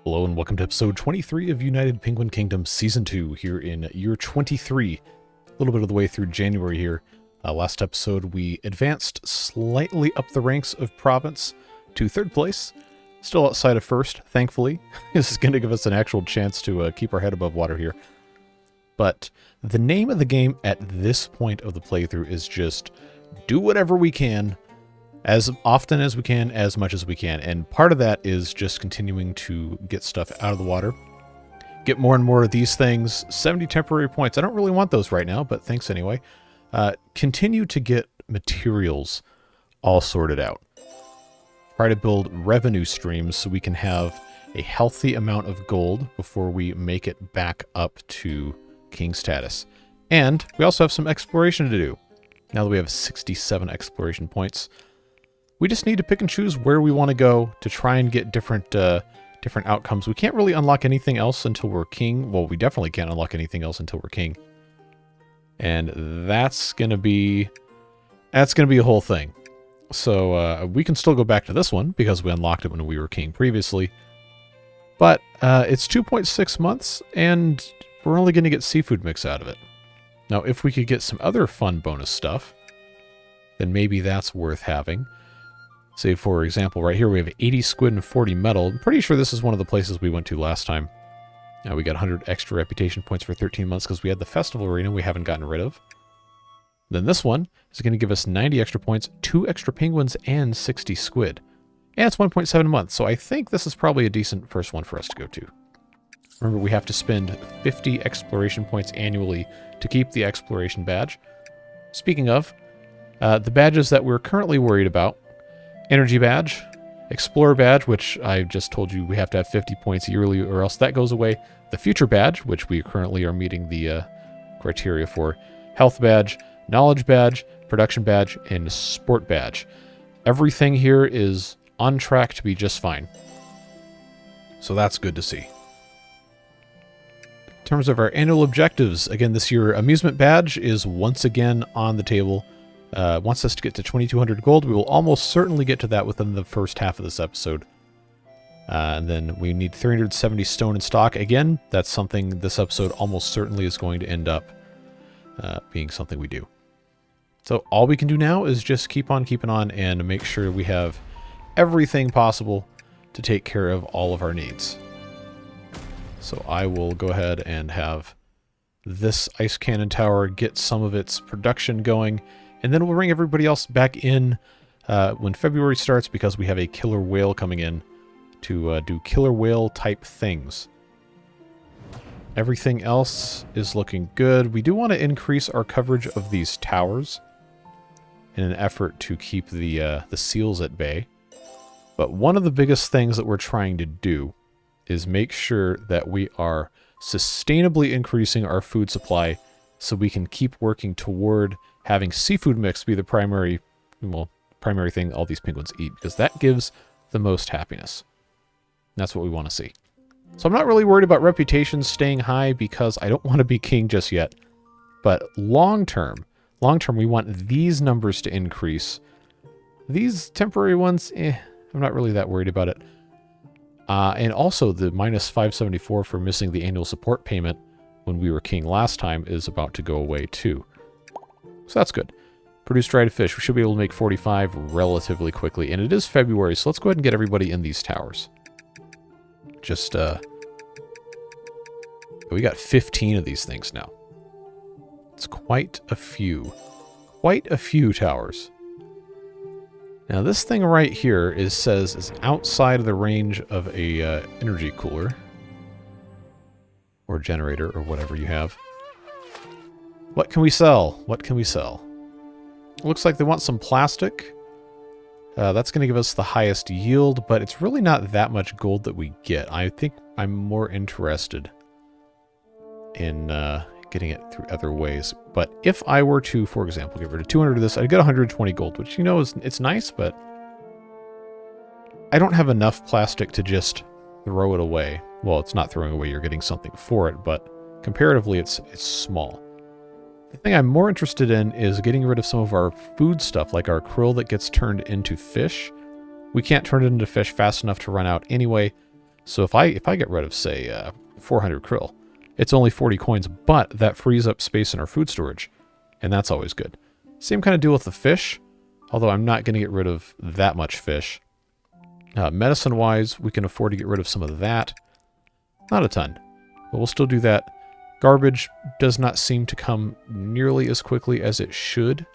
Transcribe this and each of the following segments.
Hello and welcome to episode 23 of United Penguin Kingdom Season 2 here in year 23. A little bit of the way through January here. Last episode we advanced slightly up the ranks of province to 3rd place. Still outside of 1st, thankfully. This is going to give us an actual chance to keep our head above water here. But the name of the game at this point of the playthrough is just do whatever we can, as often as we can, as much as we can. And part of that is just continuing to get stuff out of the water. Get more and more of these things. 70 temporary points. I don't really want those right now, but thanks anyway. Continue to get materials all sorted out. Try to build revenue streams so we can have a healthy amount of gold before we make it back up to king status. And we also have some exploration to do. Now that we have 67 exploration points, we just need to pick and choose where we want to go to try and get different outcomes. We can't really unlock anything else until we're king. Well, we definitely can't unlock anything else until we're king. And that's gonna be a whole thing. So we can still go back to this one because we unlocked it when we were king previously. But it's 2.6 months and we're only gonna get seafood mix out of it. Now, if we could get some other fun bonus stuff, then maybe that's worth having. Say, for example, right here we have 80 squid and 40 metal. I'm pretty sure this is one of the places we went to last time. Now we got 100 extra reputation points for 13 months because we had the festival arena we haven't gotten rid of. Then this one is going to give us 90 extra points, 2 extra penguins, and 60 squid. And it's 1.7 months, so I think this is probably a decent first one for us to go to. Remember, we have to spend 50 exploration points annually to keep the exploration badge. Speaking of, the badges that we're currently worried about: Energy badge, Explorer badge, which I just told you we have to have 50 points yearly or else that goes away. The Future badge, which we currently are meeting the criteria for. Health badge, Knowledge badge, Production badge, and Sport badge. Everything here is on track to be just fine. So that's good to see. In terms of our annual objectives, again this year, Amusement badge is once again on the table. Wants us to get to 2,200 gold. We will almost certainly get to that within the first half of this episode. And then we need 370 stone in stock. Again, that's something this episode almost certainly is going to end up being something we do. So all we can do now is just keep on keeping on and make sure we have everything possible to take care of all of our needs. So I will go ahead and have this ice cannon tower get some of its production going. And then we'll bring everybody else back in when February starts because we have a killer whale coming in to do killer whale type things. Everything else is looking good. We do want to increase our coverage of these towers in an effort to keep the seals at bay. But one of the biggest things that we're trying to do is make sure that we are sustainably increasing our food supply so we can keep working toward having seafood mix be the primary thing all these penguins eat, because that gives the most happiness. That's what we want to see. So I'm not really worried about reputation staying high because I don't want to be king just yet. But long term, we want these numbers to increase. These temporary ones, I'm not really that worried about it. And also the minus 574 for missing the annual support payment when we were king last time is about to go away too. So that's good. Produce dried fish. We should be able to make 45 relatively quickly. And it is February, so let's go ahead and get everybody in these towers. Just, we got 15 of these things now. It's quite a few. Quite a few towers. Now this thing right here says is outside of the range of a energy cooler. Or generator, or whatever you have. What can we sell? What can we sell? Looks like they want some plastic. That's going to give us the highest yield, but it's really not that much gold that we get. I think I'm more interested in getting it through other ways. But if I were to, for example, get rid of 200 of this, I'd get 120 gold, which, you know, it's nice, but I don't have enough plastic to just throw it away. Well, it's not throwing away, you're getting something for it, but comparatively it's small. The thing I'm more interested in is getting rid of some of our food stuff, like our krill that gets turned into fish. We can't turn it into fish fast enough to run out anyway, So if I get rid of, say, 400 krill, it's only 40 coins, but that frees up space in our food storage, and that's always good. Same kind of deal with the fish, although I'm not going to get rid of that much fish. Medicine-wise, we can afford to get rid of some of that. Not a ton, but we'll still do that. Garbage does not seem to come nearly as quickly as it should,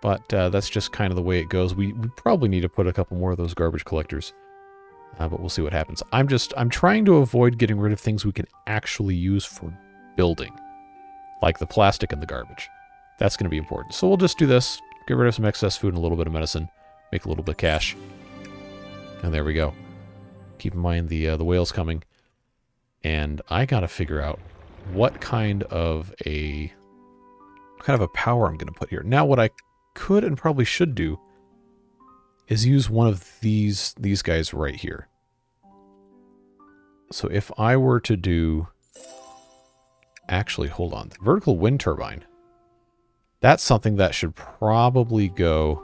but that's just kind of the way it goes. We probably need to put a couple more of those garbage collectors, but we'll see what happens. I'm trying to avoid getting rid of things we can actually use for building, like the plastic and the garbage. That's going to be important. So we'll just do this, get rid of some excess food and a little bit of medicine, make a little bit of cash. And there we go. Keep in mind the whale's coming. And I got to figure out what kind of a power I'm going to put here. Now what I could and probably should do is use one of these guys right here. So if I were to do... Actually, hold on. The vertical wind turbine. That's something that should probably go...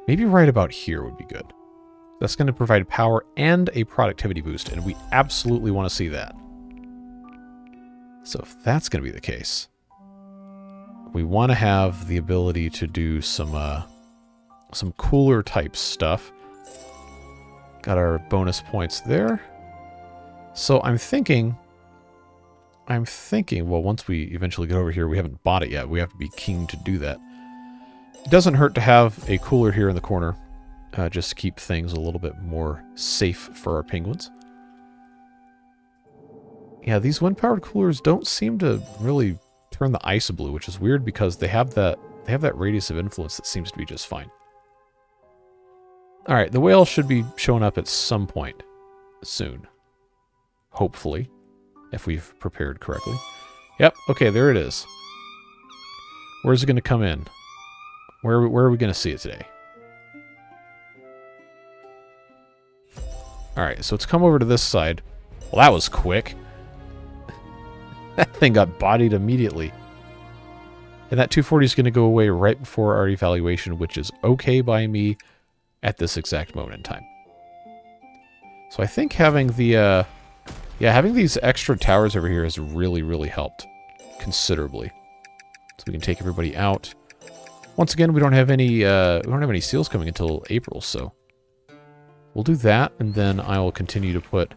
Maybe right about here would be good. That's going to provide power and a productivity boost, and we absolutely want to see that. So if that's going to be the case, we want to have the ability to do some cooler type stuff. Got our bonus points there. So I'm thinking, well, once we eventually get over here, we haven't bought it yet. We have to be keen to do that. It doesn't hurt to have a cooler here in the corner. Just to keep things a little bit more safe for our penguins. Yeah, these wind-powered coolers don't seem to really turn the ice blue, which is weird because they have that radius of influence that seems to be just fine. All right, the whale should be showing up at some point soon. Hopefully, if we've prepared correctly. Yep, okay, there it is. Where's it going to come in? Where are we going to see it today? Alright, so it's come over to this side. Well, that was quick. That thing got bodied immediately. And that 240 is going to go away right before our evaluation, which is okay by me at this exact moment in time. So I think having the, having these extra towers over here has really, really helped considerably. So we can take everybody out. Once again, we don't have any seals coming until April, so we'll do that, and then I will continue to put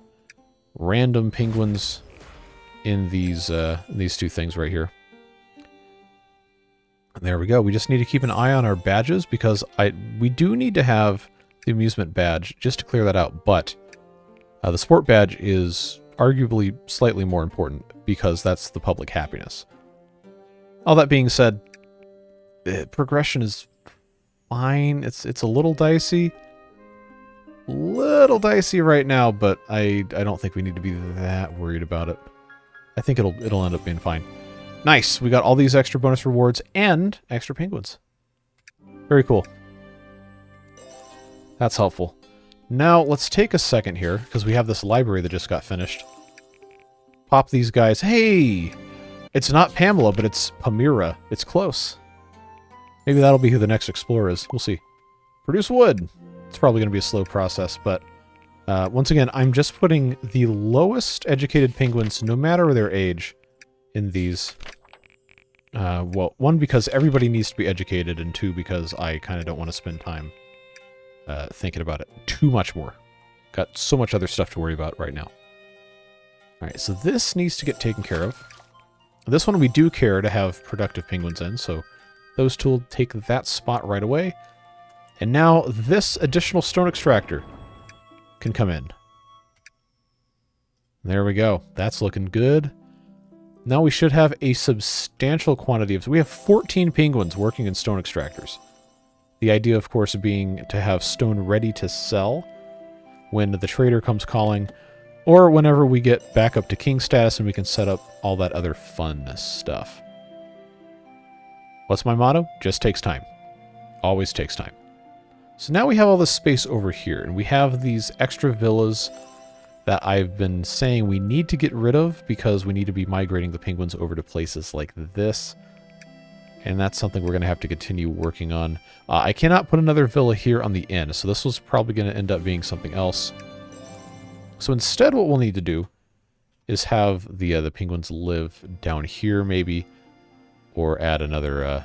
random penguins in these two things right here. And there we go. We just need to keep an eye on our badges because we do need to have the amusement badge just to clear that out, but the sport badge is arguably slightly more important because that's the public happiness. All that being said, progression is fine. It's a little dicey. Little dicey right now, but I don't think we need to be that worried about it. I think it'll end up being fine. Nice. We got all these extra bonus rewards and extra penguins. Very cool. That's helpful. Now let's take a second here because we have this library that just got finished. Pop these guys. Hey, it's not Pamela, but it's Pamira. It's close. Maybe that'll be who the next explorer is. We'll see. Produce wood. It's probably going to be a slow process, but once again, I'm just putting the lowest educated penguins, no matter their age, in these. Well, one, because everybody needs to be educated, and two, because I kind of don't want to spend time thinking about it too much more. Got so much other stuff to worry about right now. Alright, so this needs to get taken care of. This one we do care to have productive penguins in, so those two will take that spot right away. And now this additional stone extractor can come in. There we go. That's looking good. Now we should have a substantial quantity of... We have 14 penguins working in stone extractors. The idea, of course, being to have stone ready to sell when the trader comes calling, or whenever we get back up to king status and we can set up all that other fun stuff. What's my motto? Just takes time. Always takes time. So now we have all this space over here, and we have these extra villas that I've been saying we need to get rid of because we need to be migrating the penguins over to places like this. And that's something we're going to have to continue working on. I cannot put another villa here on the end, so this was probably going to end up being something else. So instead what we'll need to do is have the penguins live down here maybe, or add another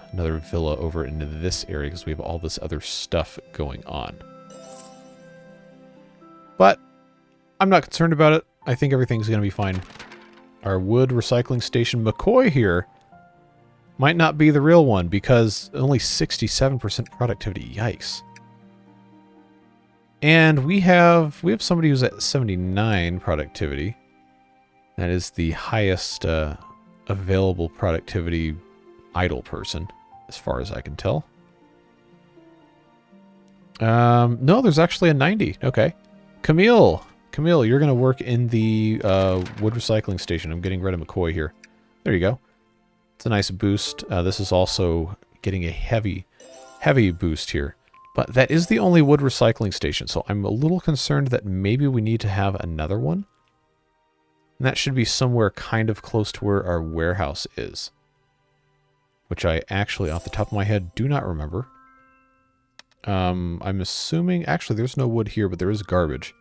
villa over into this area because we have all this other stuff going on. But I'm not concerned about it. I think everything's going to be fine. Our wood recycling station McCoy here might not be the real one because only 67% productivity. Yikes. And we have somebody who's at 79 productivity. That is the highest available productivity idle person, as far as I can tell. No, there's actually a 90. Okay. Camille, you're going to work in the wood recycling station. I'm getting rid of McCoy here. There you go. It's a nice boost. This is also getting a heavy boost here. But that is the only wood recycling station, so I'm a little concerned that maybe we need to have another one. And that should be somewhere kind of close to where our warehouse is. Which I actually, off the top of my head, do not remember. I'm assuming... Actually, there's no wood here, but there is garbage.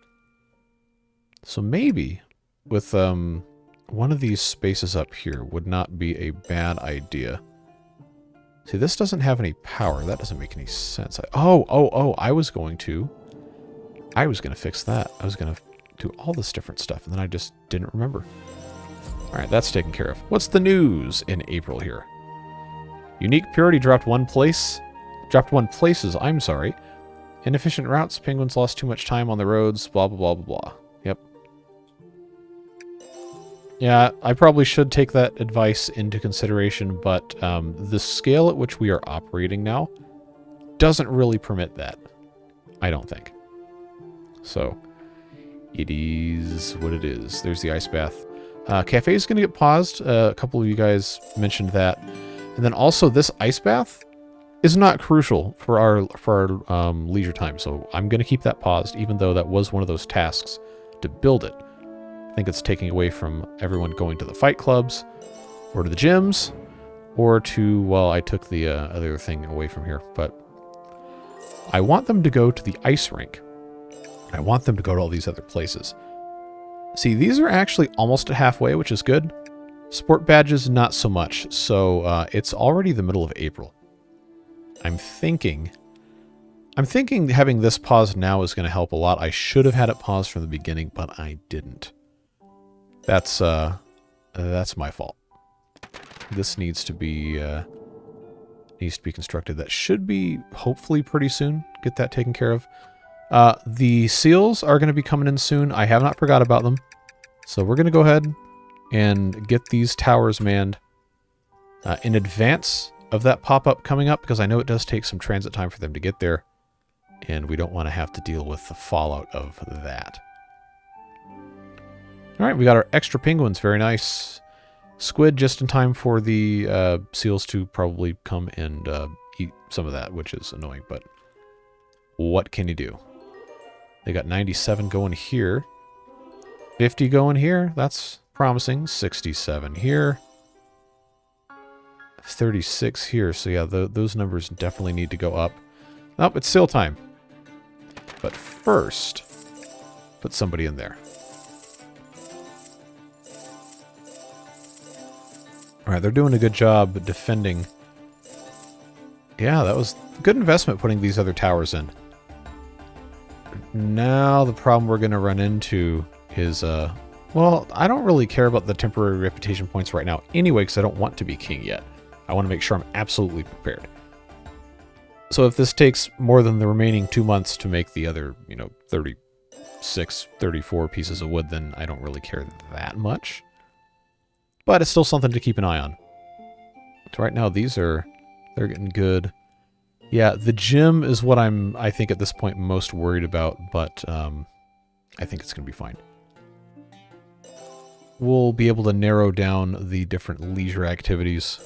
So maybe with one of these spaces up here would not be a bad idea. See, this doesn't have any power. That doesn't make any sense. I was going to fix that. I was going to do all this different stuff, and then I just didn't remember. All right, that's taken care of. What's the news in April here? Unique purity dropped one places, I'm sorry. Inefficient routes, penguins lost too much time on the roads, blah, blah, blah, blah, blah. Yep. Yeah, I probably should take that advice into consideration, but the scale at which we are operating now doesn't really permit that. I don't think. So, it is what it is. There's the ice bath. Cafe is going to get paused. A couple of you guys mentioned that. And then also this ice bath is not crucial for our leisure time. So I'm going to keep that paused, even though that was one of those tasks to build it. I think it's taking away from everyone going to the fight clubs or to the gyms or to, well, I took the other thing away from here, but I want them to go to the ice rink. I want them to go to all these other places. See, these are actually almost at halfway, which is good. Sport badges, not so much. So it's already the middle of April. I'm thinking having this paused now is going to help a lot. I should have had it paused from the beginning, but I didn't. That's my fault. This needs to be constructed. That should be hopefully pretty soon. Get that taken care of. The seals are going to be coming in soon. I have not forgot about them. So we're going to go ahead and get these towers manned in advance of that pop-up coming up, because I know it does take some transit time for them to get there, and we don't want to have to deal with the fallout of that. All right, we got our extra penguins. Very nice. Squid just in time for the seals to probably come and eat some of that, which is annoying, but what can you do? They got 97 going here. 50 going here. That's promising. 67 here. 36 here. So yeah, those numbers definitely need to go up. Nope, it's seal time. But first, put somebody in there. All right, they're doing a good job defending. Yeah, that was a good investment putting these other towers in. Now the problem we're going to run into is, well, I don't really care about the temporary reputation points right now anyway, because I don't want to be king yet. I want to make sure I'm absolutely prepared. So if this takes more than the remaining 2 months to make the other, 36, 34 pieces of wood, then I don't really care that much. But it's still something to keep an eye on. So right now, they're getting good. Yeah, the gym is what I think at this point most worried about, but I think it's going to be fine. We'll be able to narrow down the different leisure activities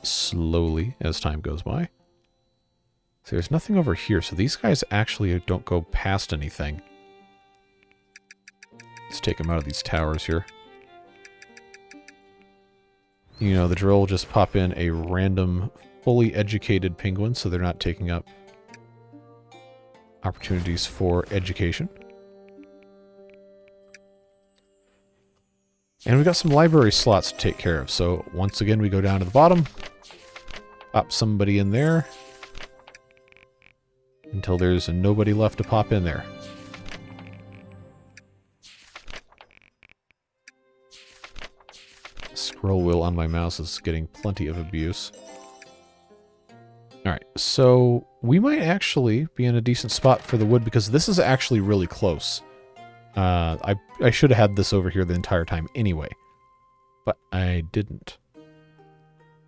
slowly as time goes by. So there's nothing over here, so these guys actually don't go past anything. Let's take them out of these towers here. The drill will just pop in a random, fully educated penguin, so they're not taking up opportunities for education. And we've got some library slots to take care of. So once again, we go down to the bottom. Pop somebody in there. Until there's nobody left to pop in there. Scroll wheel on my mouse is getting plenty of abuse. Alright, so we might actually be in a decent spot for the wood because this is actually really close. I should have had this over here the entire time anyway, but I didn't.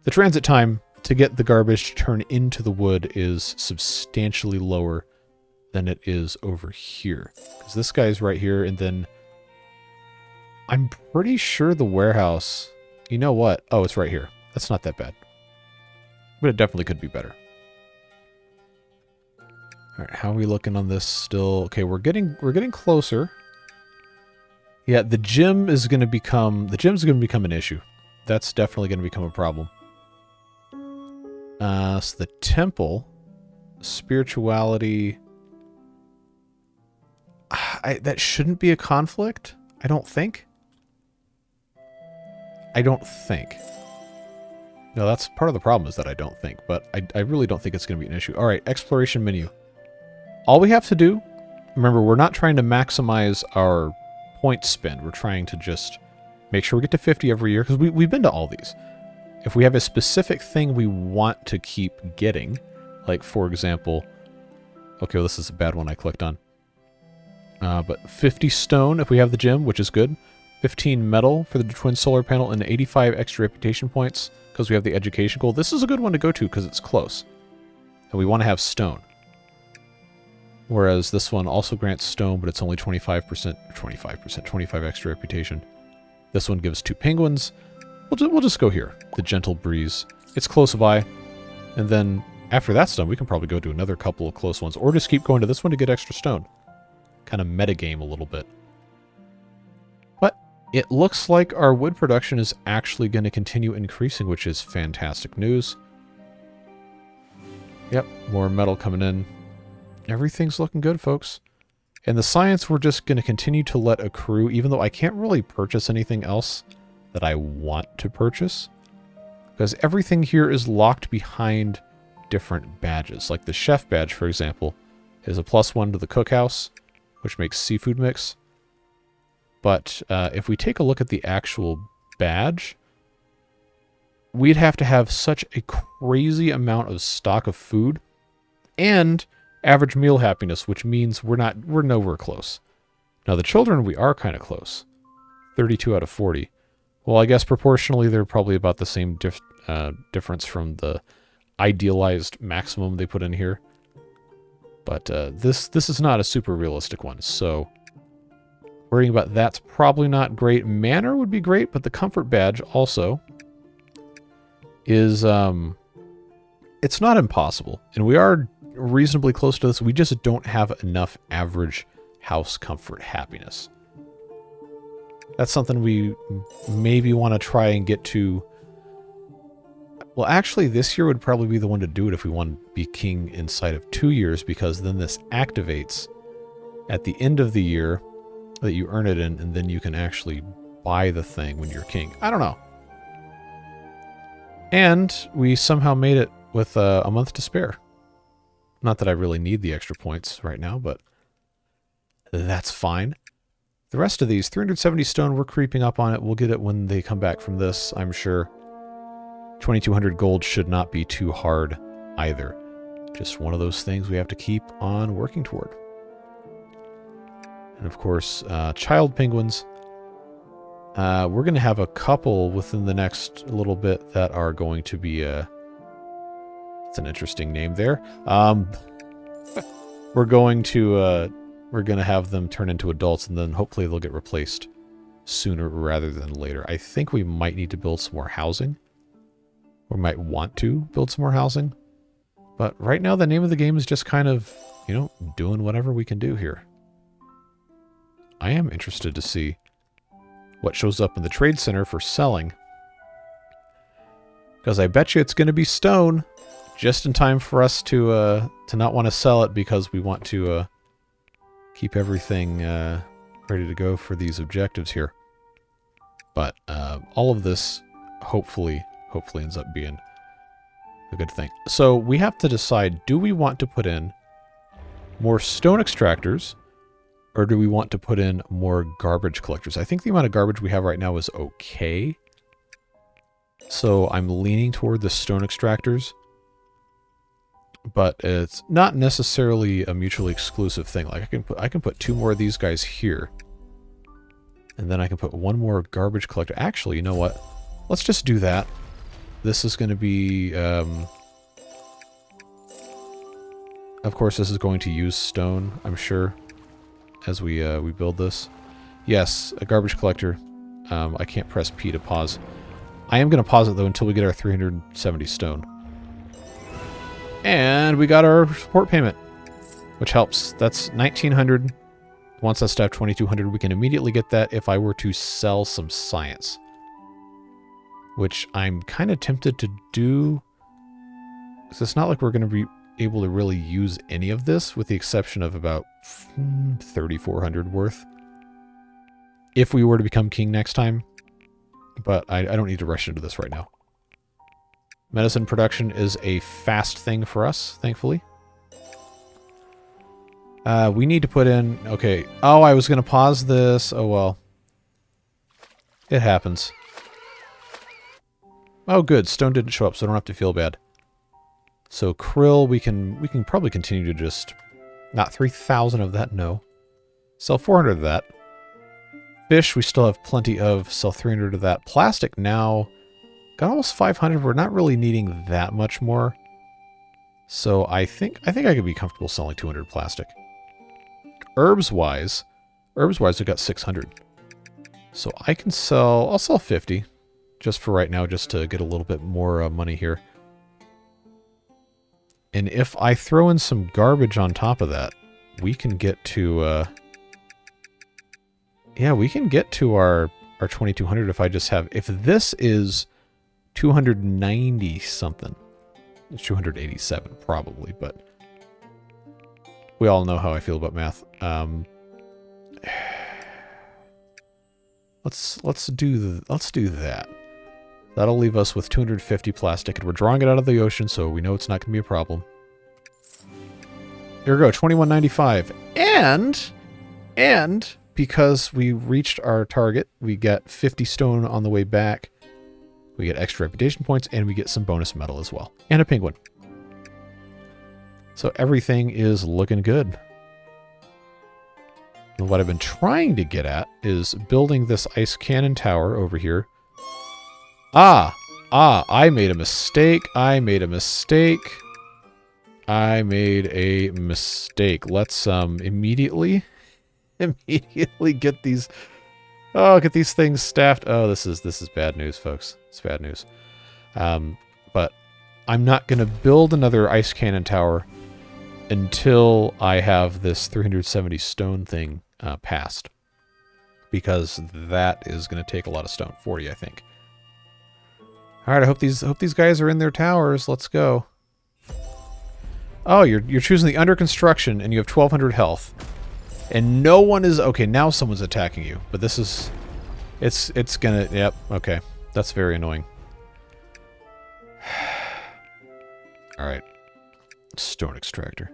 The transit time to get the garbage to turn into the wood is substantially lower than it is over here. Because this guy's right here, and then I'm pretty sure the warehouse... You know what? Oh, it's right here. That's not that bad. But it definitely could be better. Alright, how are we looking on this still? Okay, we're getting closer. Yeah, the gym is going to become... The gym's going to become an issue. That's definitely going to become a problem. So the temple, spirituality... that shouldn't be a conflict, I don't think. No, that's part of the problem is that I don't think, but I really don't think it's going to be an issue. Alright, exploration menu. All we have to do... Remember, we're not trying to maximize our point spend. We're trying to just make sure we get to 50 every year, because we've been to all these. If we have a specific thing we want to keep getting, like, for example... Okay, well, this is a bad one I clicked on. But 50 stone if we have the gym, which is good. 15 metal for the twin solar panel, and 85 extra reputation points because we have the education goal. This is a good one to go to because it's close. And we want to have stone. Whereas this one also grants stone, but it's only 25 extra reputation. This one gives 2 penguins. We'll just go here. The gentle breeze. It's close by. And then after that's done, we can probably go to another couple of close ones. Or just keep going to this one to get extra stone. Kind of metagame a little bit. But it looks like our wood production is actually going to continue increasing, which is fantastic news. Yep, more metal coming in. Everything's looking good, folks. And the science we're just going to continue to let accrue, even though I can't really purchase anything else that I want to purchase. Because everything here is locked behind different badges. Like the chef badge, for example, is a +1 to the cookhouse, which makes seafood mix. But if we take a look at the actual badge, we'd have to have such a crazy amount of stock of food and average meal happiness, which means we're nowhere close. Now the children, we are kind of close. 32 out of 40. Well, I guess proportionally they're probably about the same difference from the idealized maximum they put in here. But this is not a super realistic one, so worrying about that's probably not great. Manner would be great, but the comfort badge also is it's not impossible, and we are reasonably close to this. We just don't have enough average house comfort happiness. That's something we maybe want to try and get to. Well, actually, this year would probably be the one to do it if we want to be king inside of 2 years, because then this activates at the end of the year that you earn it in, and then you can actually buy the thing when you're king. I don't know. And we somehow made it with a month to spare. Not that I really need the extra points right now, but that's fine. The rest of these, 370 stone, we're creeping up on it. We'll get it when they come back from this, I'm sure. 2200 gold should not be too hard either. Just one of those things we have to keep on working toward. And of course, child penguins. We're going to have a couple within the next little bit that are going to be... it's an interesting name there. We're going to have them turn into adults, and then hopefully they'll get replaced sooner rather than later. I think we might need to build some more housing. Or might want to build some more housing. But right now the name of the game is just kind of, you know, doing whatever we can do here. I am interested to see what shows up in the trade center for selling. Because I bet you it's going to be stone. Just in time for us to not want to sell it because we want to keep everything ready to go for these objectives here. But all of this hopefully ends up being a good thing. So we have to decide, do we want to put in more stone extractors, or do we want to put in more garbage collectors? I think the amount of garbage we have right now is okay. So I'm leaning toward the stone extractors. But it's not necessarily a mutually exclusive thing. Like I can put 2 more of these guys here. And then I can put 1 more garbage collector. Actually, you know what? Let's just do that. This is going to be... of course, this is going to use stone, I'm sure, as we build this. Yes, a garbage collector. I can't press P to pause. I am going to pause it, though, until we get our 370 stone. And we got our support payment, which helps. That's 1,900. Wants us to have 2,200. We can immediately get that if I were to sell some science, which I'm kind of tempted to do. So it's not like we're going to be able to really use any of this, with the exception of about 3,400 worth, if we were to become king next time. But I don't need to rush into this right now. Medicine production is a fast thing for us, thankfully. We need to put in... Okay. Oh, I was going to pause this. Oh, well. It happens. Oh, good. Stone didn't show up, so I don't have to feel bad. So krill, we can probably continue to just... Not 3,000 of that, no. Sell 400 of that. Fish, we still have plenty of. Sell 300 of that. Plastic now... Got almost 500. We're not really needing that much more. So I think I could be comfortable selling 200 plastic. Herbs-wise, we got 600. So I can sell... I'll sell 50. Just for right now, just to get a little bit more money here. And if I throw in some garbage on top of that, we can get to... yeah, we can get to our 2,200 if I just have... If this is 290 something. It's 287 probably, but... We all know how I feel about math. Let's do that. That'll leave us with 250 plastic, and we're drawing it out of the ocean, so we know it's not going to be a problem. Here we go, 2195. And because we reached our target, we get 50 stone on the way back. We get extra reputation points, and we get some bonus metal as well. And a penguin. So everything is looking good. And what I've been trying to get at is building this ice cannon tower over here. I made a mistake. Let's immediately get these things staffed. Oh, this is bad news, folks. It's bad news. But I'm not going to build another ice cannon tower until I have this 370 stone thing passed, because that is going to take a lot of stone. 40, I think. All right, I hope these guys are in their towers. Let's go. Oh, you're choosing the under construction, and you have 1,200 health, and no one is okay. Now someone's attacking you, but this is, it's gonna. Yep. Okay, that's very annoying. All right, stone extractor.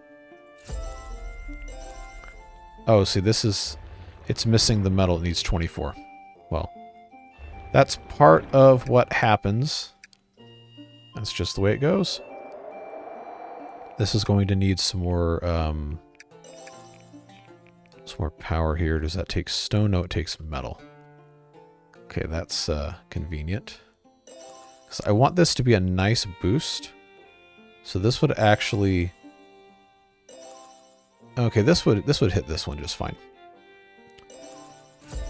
Oh, see, it's missing the metal. It needs 24. Well. That's part of what happens. That's just the way it goes. This is going to need some more power here. Does that take stone? No, it takes metal. Okay, that's convenient. So I want this to be a nice boost. So this would actually... Okay, this would hit this one just fine.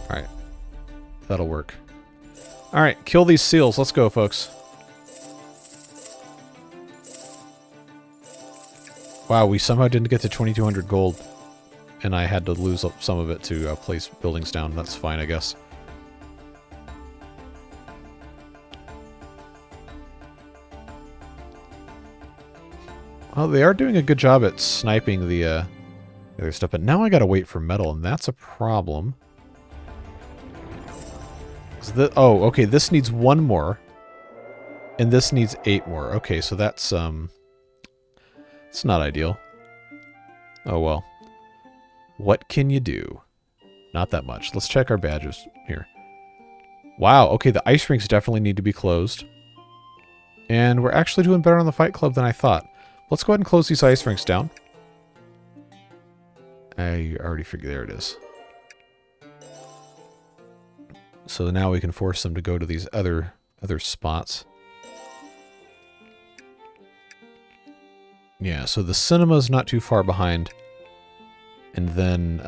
Alright. That'll work. Alright, kill these seals. Let's go, folks. Wow, we somehow didn't get to 2,200 gold. And I had to lose up some of it to place buildings down. That's fine, I guess. Well, they are doing a good job at sniping the other stuff. But now I gotta wait for metal, and that's a problem. Oh, okay, this needs 1 more. And this needs 8 more. Okay, so that's, it's not ideal. Oh, well. What can you do? Not that much. Let's check our badges here. Wow, okay, the ice rinks definitely need to be closed. And we're actually doing better on the Fight Club than I thought. Let's go ahead and close these ice rinks down. I already figured, there it is. So now we can force them to go to these other spots. Yeah, so the cinema's not too far behind. And then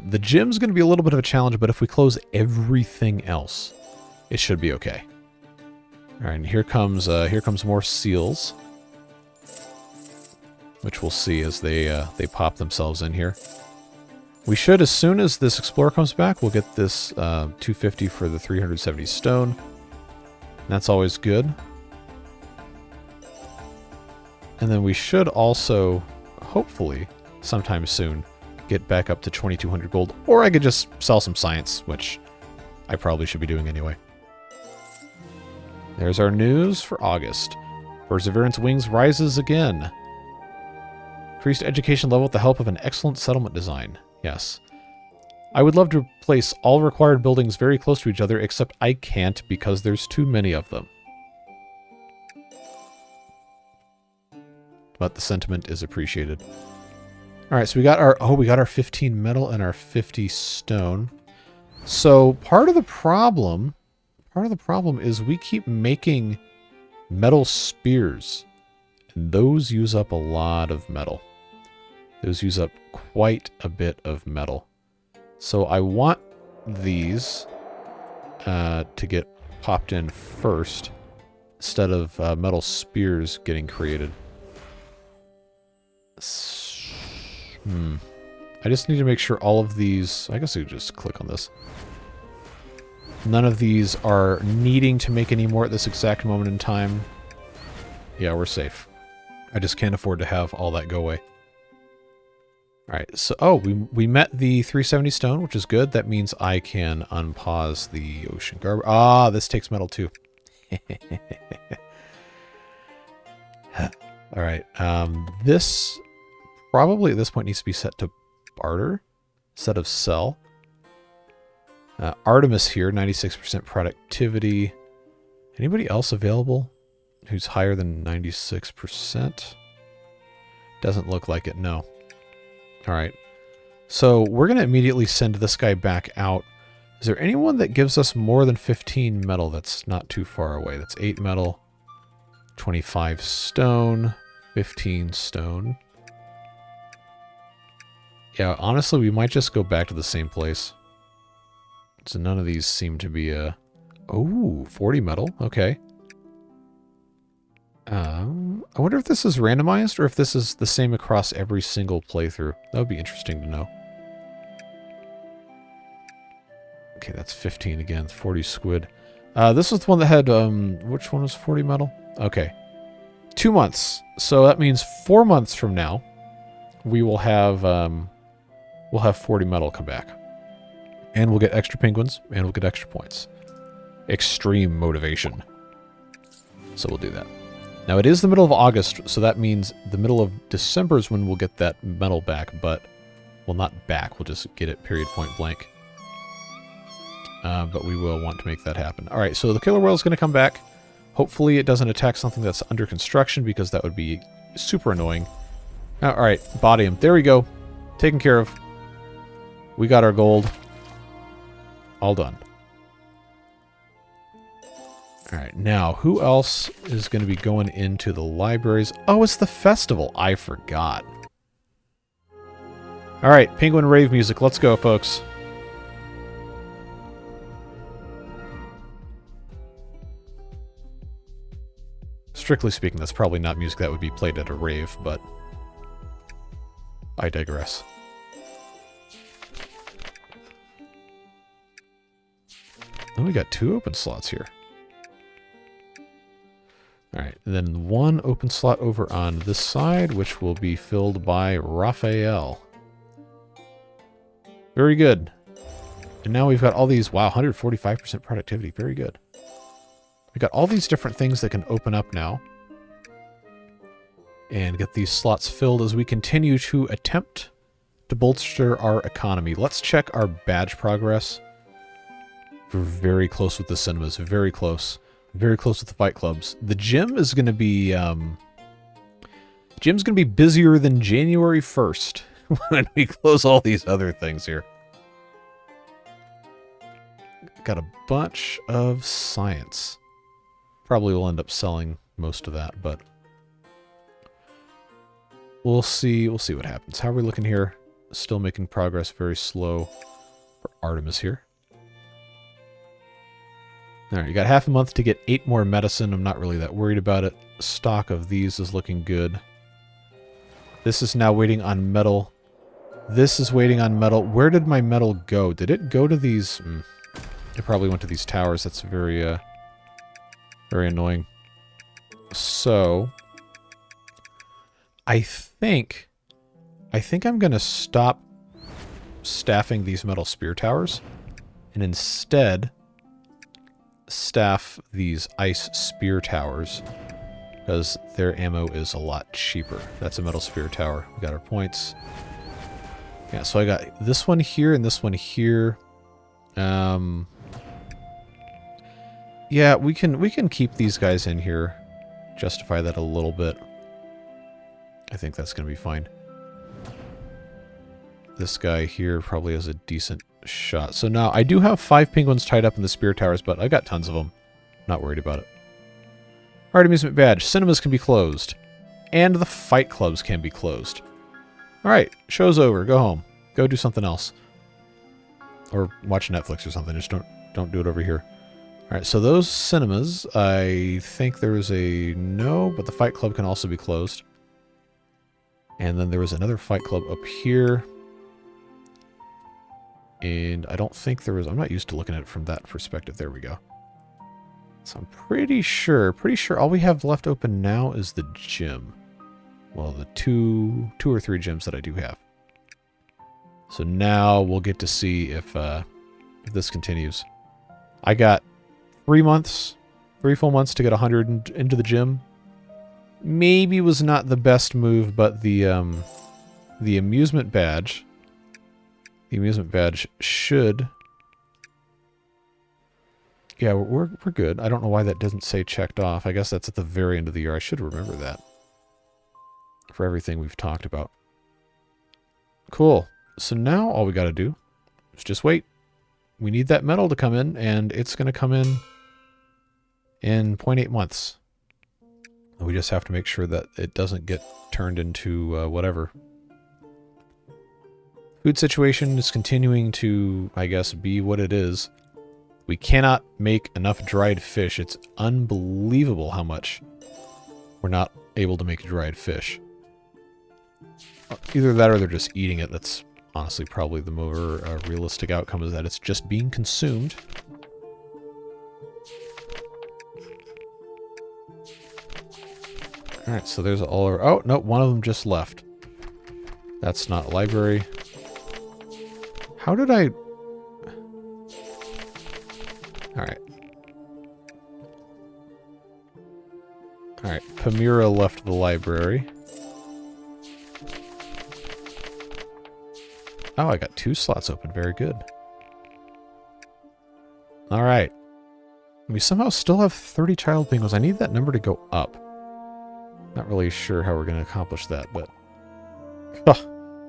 the gym's going to be a little bit of a challenge, but if we close everything else, it should be okay. All right, and here comes more seals, which we'll see as they pop themselves in here. We should, as soon as this explorer comes back, we'll get this 250 for the 370 stone. That's always good. And then we should also, hopefully, sometime soon, get back up to 2200 gold. Or I could just sell some science, which I probably should be doing anyway. There's our news for August. Perseverance Wings rises again. Increased education level with the help of an excellent settlement design. Yes. I would love to place all required buildings very close to each other, except I can't because there's too many of them. But the sentiment is appreciated. Alright, so we got our 15 metal and our 50 stone. So part of the problem is we keep making metal spears. And those use up a lot of metal. Those use up quite a bit of metal. So I want these to get popped in first instead of metal spears getting created. I just need to make sure all of these... I guess I could just click on this. None of these are needing to make any more at this exact moment in time. Yeah, we're safe. I just can't afford to have all that go away. Alright, so... Oh, we met the 370 stone, which is good. That means I can unpause the ocean garbage. Ah, this takes metal too. Alright, this... probably at this point needs to be set to barter instead of sell. Artemis here, 96% productivity. Anybody else available who's higher than 96%? Doesn't look like it, no. Alright, so we're going to immediately send this guy back out. Is there anyone that gives us more than 15 metal that's not too far away? That's 8 metal, 25 stone, 15 stone. Yeah, honestly, we might just go back to the same place. So none of these seem to be Oh, 40 metal. Okay. I wonder if this is randomized or if this is the same across every single playthrough. That would be interesting to know. Okay, that's 15 again. 40 squid. This was the one that had, which one was 40 metal? Okay. 2 months. So that means 4 months from now, we will have, we'll have 40 metal come back. And we'll get extra penguins, and we'll get extra points. Extreme motivation. So we'll do that. Now, it is the middle of August, so that means the middle of December is when we'll get that metal back, but... Well, not back, we'll just get it period point blank. But we will want to make that happen. Alright, so the killer whale is going to come back. Hopefully it doesn't attack something that's under construction, because that would be super annoying. Alright, body him. There we go. Taken care of. We got our gold. All done. Alright, now, who else is going to be going into the libraries? Oh, it's the festival. I forgot. Alright, penguin rave music. Let's go, folks. Strictly speaking, that's probably not music that would be played at a rave, but I digress. And we got 2 open slots here. Alright, and then 1 open slot over on this side, which will be filled by Raphael. Very good. And now we've got all these, wow, 145% productivity. Very good. We've got all these different things that can open up now. And get these slots filled as we continue to attempt to bolster our economy. Let's check our badge progress. We're very close with the cinemas. Very close. Very close with the fight clubs. The gym is going to be... gym's going to be busier than January 1st when we close all these other things here. Got a bunch of science. Probably will end up selling most of that, but... We'll see what happens. How are we looking here? Still making progress, very slow for Artemis here. Alright, you got half a month to get 8 more medicine. I'm not really that worried about it. Stock of these is looking good. This is now waiting on metal. This is waiting on metal. Where did my metal go? Did it go to these? It probably went to these towers. That's very, very annoying. So... I think I'm going to stop staffing these metal spear towers and instead staff these ice spear towers because their ammo is a lot cheaper. That's a metal spear tower. We got our points. Yeah, so I got this one here and this one here. Yeah, we can keep these guys in here. Justify that a little bit. I think that's going to be fine. This guy here probably has a decent shot. So now, I do have 5 penguins tied up in the spear towers, but I got tons of them. Not worried about it. Art amusement badge. Cinemas can be closed. And the fight clubs can be closed. Alright, show's over. Go home. Go do something else. Or watch Netflix or something. Just don't do it over here. Alright, so those cinemas, I think there is a no, but the fight club can also be closed. And then there was another fight club up here. And I don't think there was... I'm not used to looking at it from that perspective. There we go. So I'm pretty sure all we have left open now is the gym. Well, the two or three gyms that I do have. So now we'll get to see if this continues. I got 3 full months to get 100 into the gym. Maybe was not the best move, but the amusement badge should... Yeah, we're good. I don't know why that doesn't say checked off. I guess that's at the very end of the year. I should remember that. For everything we've talked about. Cool. So now all we got to do is just wait. We need that metal to come in, and it's going to come in 0.8 months. We just have to make sure that it doesn't get turned into whatever. Food situation is continuing to, I guess, be what it is. We cannot make enough dried fish. It's unbelievable how much we're not able to make dried fish. Either that or they're just eating it. That's honestly probably the more realistic outcome, is that it's just being consumed. Alright, so there's all our... Oh, no, one of them just left. That's not library. How did I... Alright. Alright, Pamira left the library. Oh, I got 2 slots open. Very good. Alright. We somehow still have 30 child penguins. I need that number to go up. Not really sure how we're going to accomplish that, but...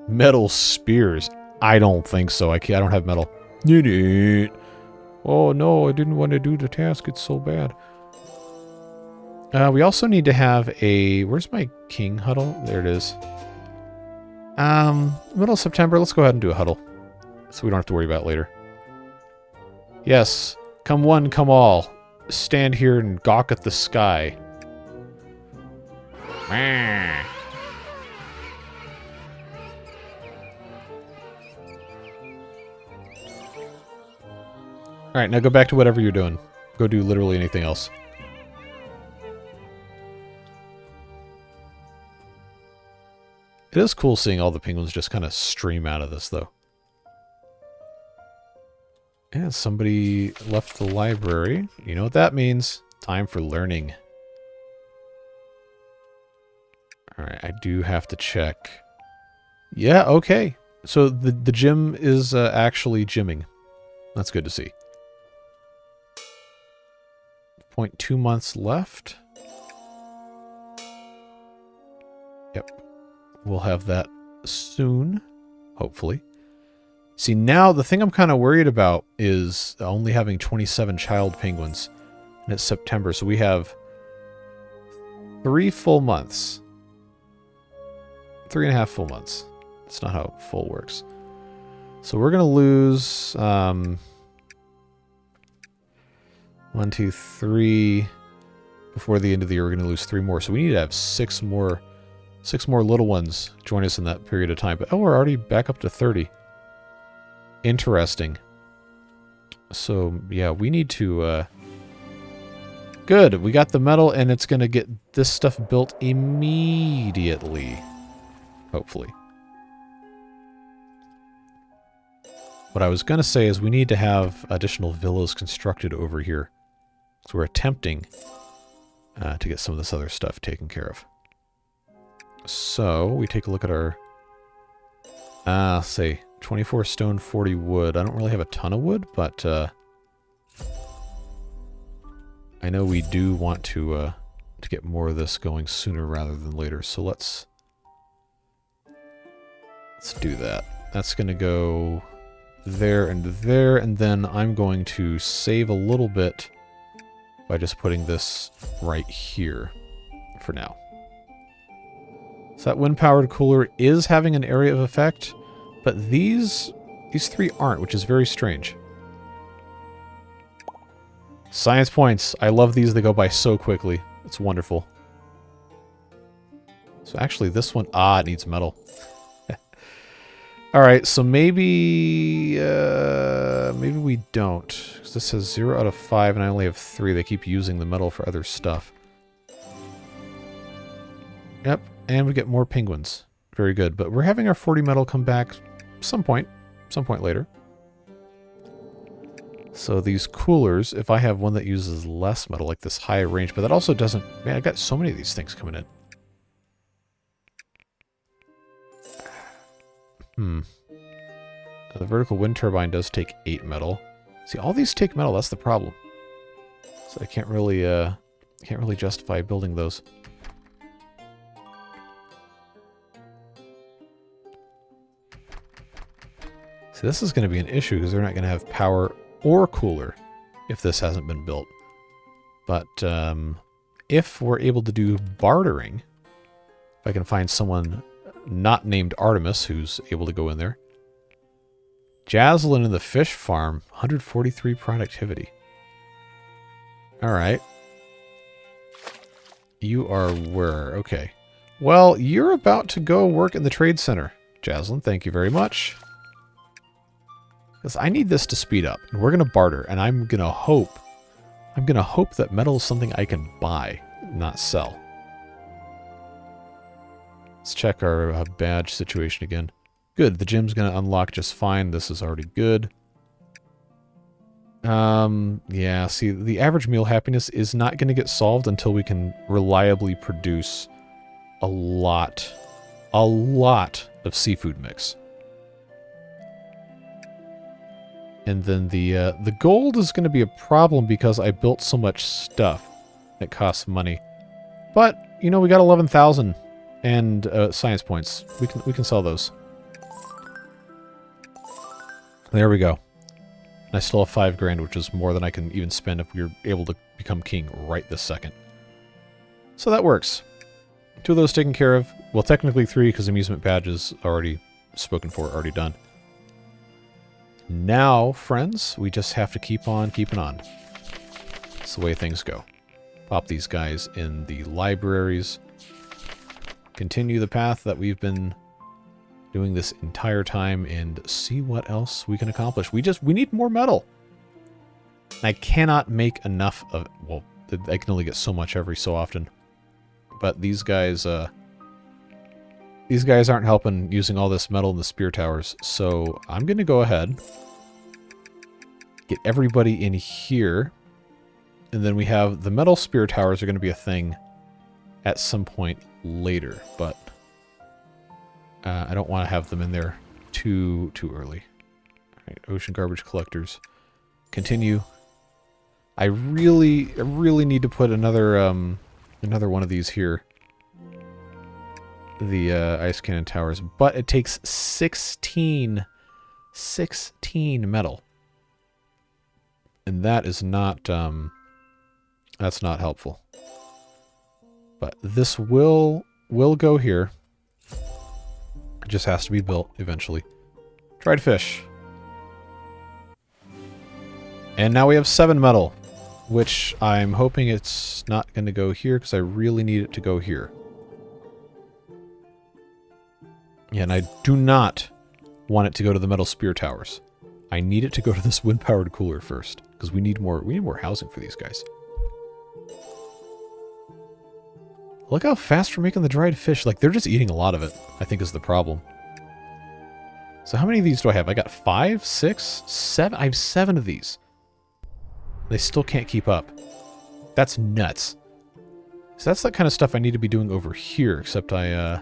Metal spears. I don't think so. I don't have metal. Oh no, I didn't want to do the task. It's so bad. We also need to have a... Where's my king huddle? There it is. Middle of September. Let's go ahead and do a huddle. So we don't have to worry about it later. Yes. Come one, come all. Stand here and gawk at the sky. Alright, now go back to whatever you're doing. Go do literally anything else. It is cool seeing all the penguins just kind of stream out of this, though. And somebody left the library. You know what that means. Time for learning. Alright, I do have to check. Yeah, okay. So the gym is actually gymming. That's good to see. 0.2 months left. Yep. We'll have that soon, hopefully. See, now the thing I'm kind of worried about is only having 27 child penguins. And it's September, so we have 3 full months. 3.5 full months. That's not how full works. So we're going to lose 1, 2, 3. Before the end of the year, we're going to lose 3 more. So we need to have 6 more little ones join us in that period of time. But oh, we're already back up to 30. Interesting. So yeah, we need to... Good, we got the metal, and it's going to get this stuff built immediately. Hopefully. What I was going to say is we need to have additional villas constructed over here. So we're attempting to get some of this other stuff taken care of. So we take a look at our... say 24 stone, 40 wood. I don't really have a ton of wood, but I know we do want to get more of this going sooner rather than later. So let's do that. That's going to go there, and then I'm going to save a little bit by just putting this right here for now. So that wind-powered cooler is having an area of effect, but these 3 aren't, which is very strange. Science points. I love these. They go by so quickly. It's wonderful. So actually this one... it needs metal. Alright, so maybe we don't. Because this says 0 out of 5 and I only have 3. They keep using the metal for other stuff. Yep, and we get more penguins. Very good. But we're having our 40 metal come back some point later. So these coolers, if I have one that uses less metal, like this high range, but that also doesn't... Man, I got so many of these things coming in. The vertical wind turbine does take 8 metal. See, all these take metal, that's the problem. So I can't really justify building those. See, this is going to be an issue because they're not going to have power or cooler if this hasn't been built. But if we're able to do bartering, if I can find someone not named Artemis who's able to go in there. Jaslyn in the fish farm, 143 productivity. Alright. You are where? Okay. Well, you're about to go work in the trade center, Jaslyn. Thank you very much. Because I need this to speed up. And we're going to barter. And I'm going to hope that metal is something I can buy, not sell. Let's check our badge situation again. Good, the gym's going to unlock just fine. This is already good. Yeah, see, the average meal happiness is not going to get solved until we can reliably produce a lot of seafood mix. And then the gold is going to be a problem because I built so much stuff that costs money. But, you know, we got 11,000 and science points. We can sell those. There we go. And I still have 5 grand, which is more than I can even spend if we were able to become king right this second. So that works. 2 of those taken care of. Well, technically 3 because amusement badge is already spoken for, already done. Now, friends, we just have to keep on keeping on. That's the way things go. Pop these guys in the libraries. Continue the path that we've been doing this entire time and see what else we can accomplish. We need more metal. I cannot make enough of... Well, I can only get so much every so often. But these guys aren't helping using all this metal in the spear towers. So I'm going to go ahead Get everybody in here. And then we have the metal spear towers are going to be a thing at some point later, but I don't want to have them in there too early. All right, ocean garbage collectors. Continue. I really need to put another one of these here. The ice cannon towers, but it takes 16 metal. And that is not that's not helpful. But this will go here. It just has to be built eventually. Dried fish. And now we have 7 metal, which I'm hoping it's not going to go here because I really need it to go here. Yeah, and I do not want it to go to the metal spear towers. I need it to go to this wind-powered cooler first because we need more housing for these guys. Look how fast we're making the dried fish. Like, they're just eating a lot of it, I think is the problem. So how many of these do I have? I got 5, 6, 7. I have 7 of these. They still can't keep up. That's nuts. So that's the kind of stuff I need to be doing over here, except I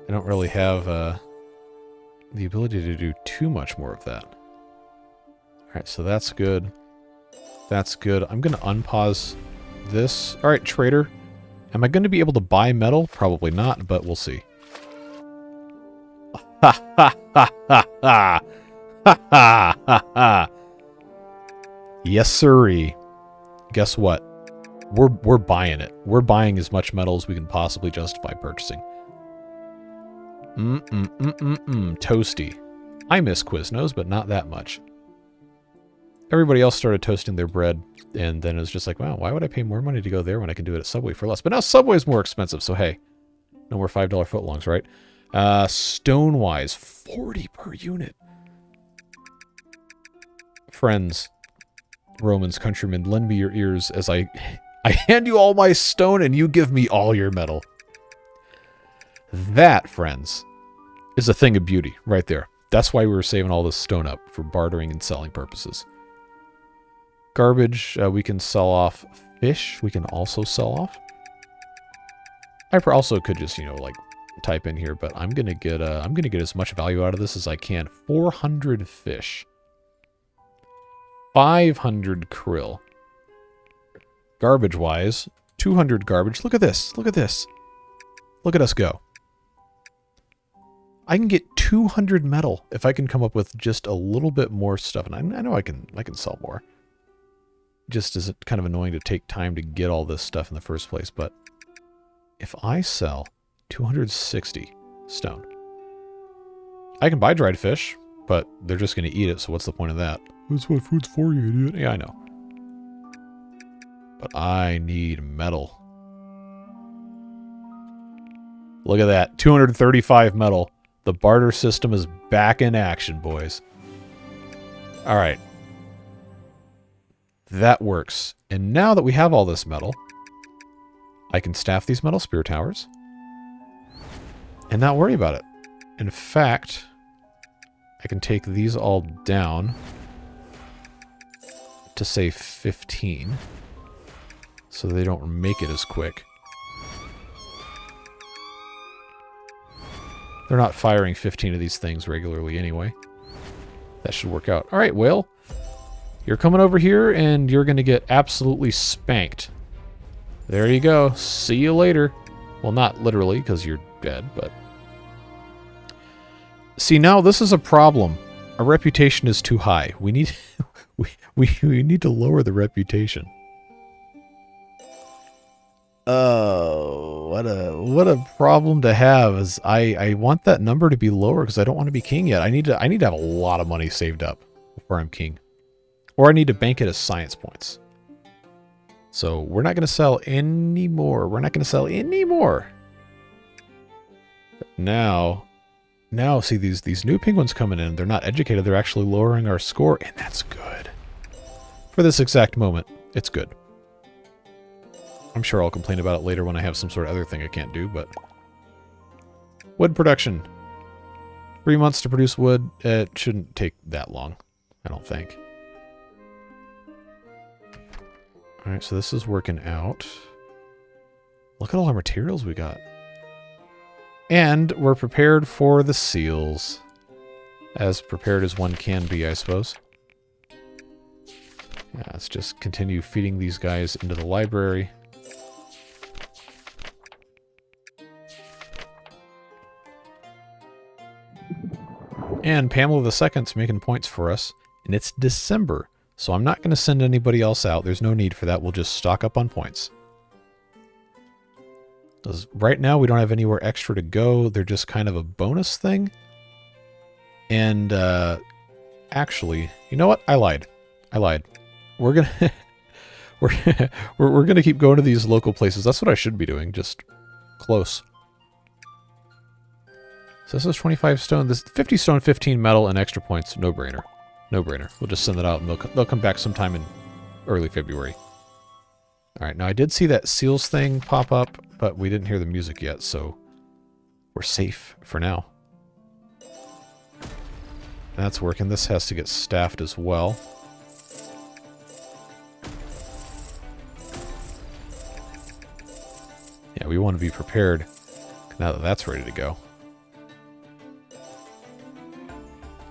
don't really have the ability to do too much more of that. Alright, so that's good. That's good. I'm going to unpause this. Alright, trader. Am I going to be able to buy metal? Probably not, but we'll see. Ha ha ha ha ha! Ha ha ha ha! Yes, sirree. Guess what? We're buying it. We're buying as much metal as we can possibly justify purchasing. Toasty. I miss Quiznos, but not that much. Everybody else started toasting their bread, and then it was just like, wow, why would I pay more money to go there when I can do it at Subway for less? But now Subway's more expensive, so hey. No more $5 footlongs, right? Stone-wise, 40 per unit. Friends, Romans, countrymen, lend me your ears as I hand you all my stone and you give me all your metal. That, friends, is a thing of beauty right there. That's why we were saving all this stone up for bartering and selling purposes. Garbage, we can sell off. Fish, we can also sell off. I also could just, you know, like type in here, but I'm gonna get as much value out of this as I can. 400 fish. 500 krill. Garbage-wise, 200 garbage. Look at this. Look at this. Look at us go. I can get 200 metal if I can come up with just a little bit more stuff. And I know I can sell more. Just is it kind of annoying to take time to get all this stuff in the first place. But if I sell 260 stone, I can buy dried fish, but they're just going to eat it. So what's the point of that? That's what food's for, you idiot. Yeah, I know. But I need metal. Look at that. 235 metal. The barter system is back in action, boys. Alright. That works. And now that we have all this metal, I can staff these metal spear towers and not worry about it. In fact, I can take these all down to say 15 so they don't make it as quick. They're not firing 15 of these things regularly anyway. That should work out. Alright, whale. You're coming over here and you're going to get absolutely spanked. There you go. See you later. Well, not literally because you're dead, but... See, now this is a problem. Our reputation is too high. We need... we need to lower the reputation. Oh, what a problem to have. Is I want that number to be lower because I don't want to be king yet. I need to have a lot of money saved up before I'm king, or I need to bank it as science points. So we're not going to sell anymore. We're not going to sell anymore. Now, see these new penguins coming in. They're not educated. They're actually lowering our score, and that's good. For this exact moment, it's good. I'm sure I'll complain about it later when I have some sort of other thing I can't do, but... Wood production. 3 months to produce wood. It shouldn't take that long. I don't think. Alright, so this is working out. Look at all our materials we got. And we're prepared for the seals. As prepared as one can be, I suppose. Yeah, let's just continue feeding these guys into the library. And Pamela II's making points for us. And it's December, so I'm not going to send anybody else out. There's no need for that. We'll just stock up on points. Right now, we don't have anywhere extra to go. They're just kind of a bonus thing. And, actually, you know what? I lied. We're gonna we're gonna keep going to these local places. That's what I should be doing. Just close. So this is 25 stone. This 50 stone, 15 metal, and extra points. No brainer. No brainer. We'll just send that out, and they'll come back sometime in early February. All right. Now I did see that seals thing pop up, but we didn't hear the music yet, so we're safe for now. That's working. This has to get staffed as well. Yeah, we want to be prepared now that that's ready to go.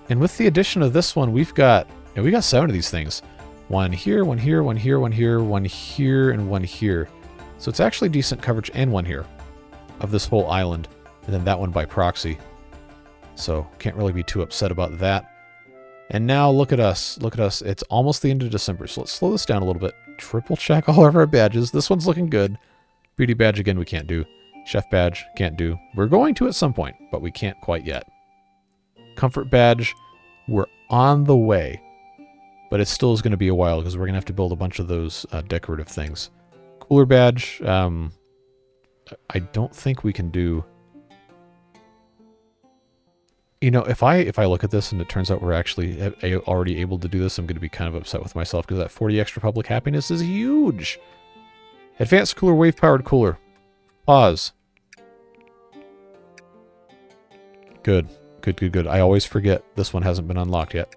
And with the addition of this one, we got 7 of these things. One here, one here, one here, one here, one here, and one here. So it's actually decent coverage, and one here of this whole island. And then that one by proxy. So can't really be too upset about that. And now look at us. Look at us. It's almost the end of December. So let's slow this down a little bit. Triple check all of our badges. This one's looking good. Beauty badge again we can't do. Chef badge can't do. We're going to at some point, but we can't quite yet. Comfort badge, we're on the way. But it still is going to be a while because we're going to have to build a bunch of those decorative things. Cooler badge, I don't think we can do. You know, if I look at this and it turns out we're actually already able to do this, I'm going to be kind of upset with myself because that 40 extra public happiness is huge. Advanced cooler, wave-powered cooler. Pause. Good. Good, good, good. I always forget this one hasn't been unlocked yet.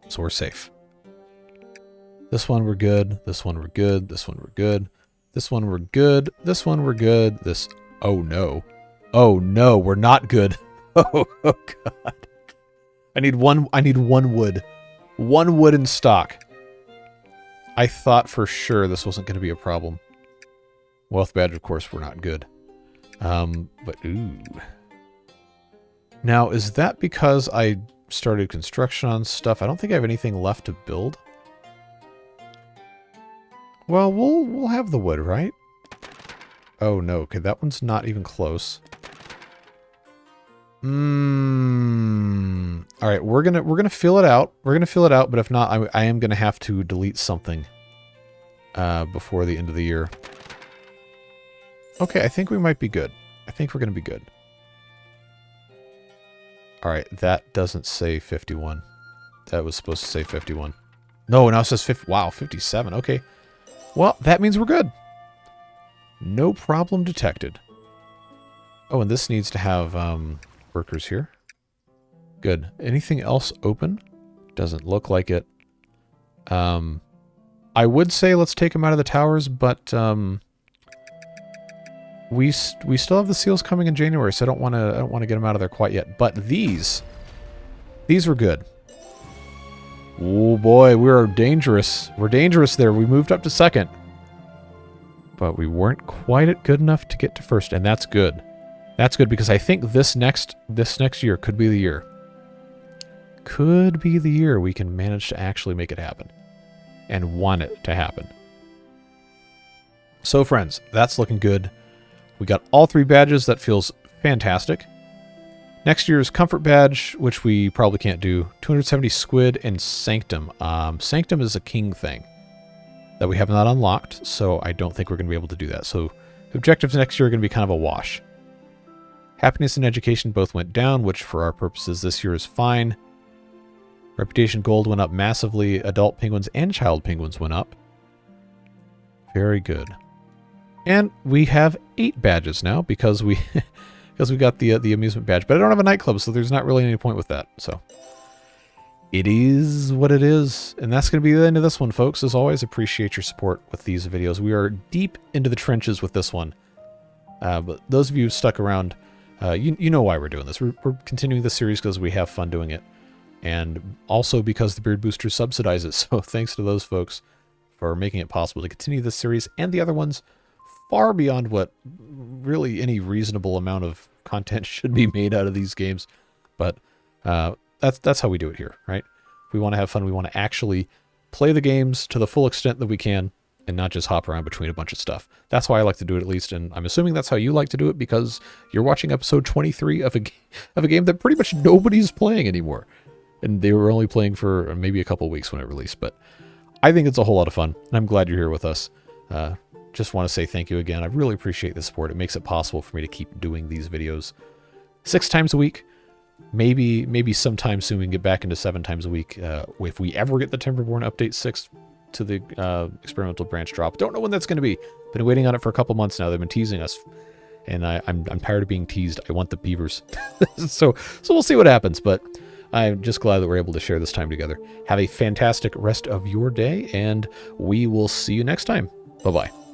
So we're safe. This one we're good. This one we're good. This one we're good. This one we're good. This one we're good. This... Oh, no. Oh, no. We're not good. Oh, God. I need one wood. One wood in stock. I thought for sure this wasn't going to be a problem. Wealth badge, of course, we're not good. But, ooh. Now, is that because I started construction on stuff? I don't think I have anything left to build. Well, we'll have the wood, right? Oh, no. Okay, that one's not even close. All right, we're gonna fill it out. We're gonna fill it out, but if not, I am gonna have to delete something before the end of the year. Okay, I think we might be good. I think we're gonna be good. All right, that doesn't say 51. That was supposed to say 51. No, now it says 50. Wow, 57. Okay. Well, that means we're good. No problem detected. Oh, and this needs to have workers here. Good. Anything else open? Doesn't look like it. I would say let's take them out of the towers, but we still have the seals coming in January, so I don't want to get them out of there quite yet. But these were good. Oh boy, we're dangerous. We're dangerous there. We moved up to second, but we weren't quite good enough to get to first, and that's good. That's good because I think this next year could be the year. Could be the year we can manage to actually make it happen. And want it to happen. So friends, that's looking good. We got all 3 badges. That feels fantastic. Next year's Comfort Badge, which we probably can't do. 270 Squid and Sanctum. Sanctum is a king thing that we have not unlocked, so I don't think we're going to be able to do that. So objectives next year are going to be kind of a wash. Happiness and education both went down, which for our purposes this year is fine. Reputation gold went up massively. Adult penguins and child penguins went up. Very good. And we have 8 badges now because we got the amusement badge. But I don't have a nightclub, so there's not really any point with that. So it is what it is. And that's going to be the end of this one, folks. As always, appreciate your support with these videos. We are deep into the trenches with this one. But those of you who stuck around, you know why we're doing this. We're continuing the series because we have fun doing it. And also because the Beard Boosters subsidize it. So thanks to those folks for making it possible to continue this series and the other ones far beyond what really any reasonable amount of content should be made out of these games. But that's how we do it here, right? We want to have fun. We want to actually play the games to the full extent that we can and not just hop around between a bunch of stuff. That's why I like to do it, at least, and I'm assuming that's how you like to do it, because you're watching episode 23 of a game that pretty much nobody's playing anymore. And they were only playing for maybe a couple weeks when it released, but I think it's a whole lot of fun, and I'm glad you're here with us. Just want to say thank you again. I really appreciate the support. It makes it possible for me to keep doing these videos 6 times a week. Maybe sometime soon we can get back into 7 times a week. If we ever get the Timberborn Update 6 to the experimental branch drop. Don't know when that's going to be. Been waiting on it for a couple months now. They've been teasing us. And I'm tired of being teased. I want the beavers. so we'll see what happens. But I'm just glad that we're able to share this time together. Have a fantastic rest of your day. And we will see you next time. Bye-bye.